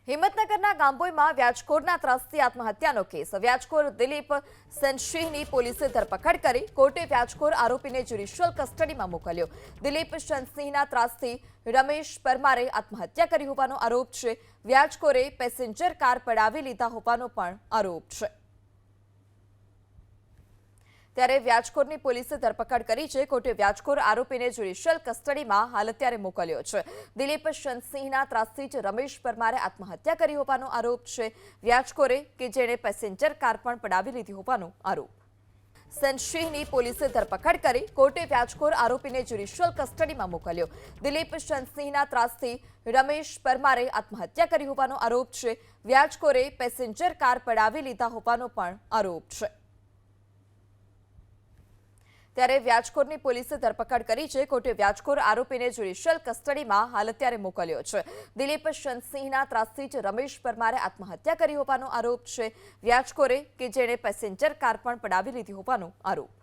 હિંમતનગરના ગાંભોઈમાં વ્યાજખોરના ત્રાસથી આત્મહત્યાનો case. વ્યાજખોર Dilip સેનસિંહની પોલીસે ધરપકડ કરી કોર્ટે વ્યાજખોર આરોપીને જ્યુડિશિયલ કસ્ટડીમાં મોકલ્યો। દિલીપ સેનસિંહના ત્રાસથી રમેશ પરમારે આત્મહત્યા કરી હોવાનો આરોપ છે। વ્યાજખોરે પેસેન્જર કાર પડાવી લીધા હોવાનો પણ આરોપ છે। ત્યારે વ્યાજખોરની પોલીસે ધરપકડ કરી છે। કોર્ટે વ્યાજખોર આરોપીને જ્યુડિશિયલ કસ્ટડીમાં હાલ અત્યારે મોકલ્યો છે। દિલીપ સેનસિંહના ત્રાસથી જ રમેશ પરમારે આત્મહત્યા કરી હોવાનો આરોપ છે। વ્યાજખોરે કે જેણે પેસેન્જર કાર પણ પડાવી લીધી હોવાનો આરોપ। સેનસિંહની પોલીસે ધરપકડ કરી કોર્ટે વ્યાજખોર આરોપીને જ્યુડિશિયલ કસ્ટડીમાં મોકલ્યો। દિલીપ સેનસિંહના ત્રાસથી રમેશ પરમારે આત્મહત્યા કરી હોવાનો આરોપ છે। વ્યાજખોરે પેસેન્જર કાર પડાવી લીધા હોવાનો પણ આરોપ છે। ત્યારે વ્યાજખોરની પોલીસે ધરપકડ કરી છે। કોર્ટે વ્યાજખોર આરોપીને જ્યુડિશિયલ કસ્ટડીમાં હાલ અત્યારે મોકલ્યો છે। દિલીપ સેનસિંહના ત્રાસથી જ રમેશ પરમારે આત્મહત્યા કરી હોવાનો આરોપ છે। વ્યાજખોરે કે જેણે પેસેન્જર કાર પણ પડાવી લીધી હોવાનો આરોપ।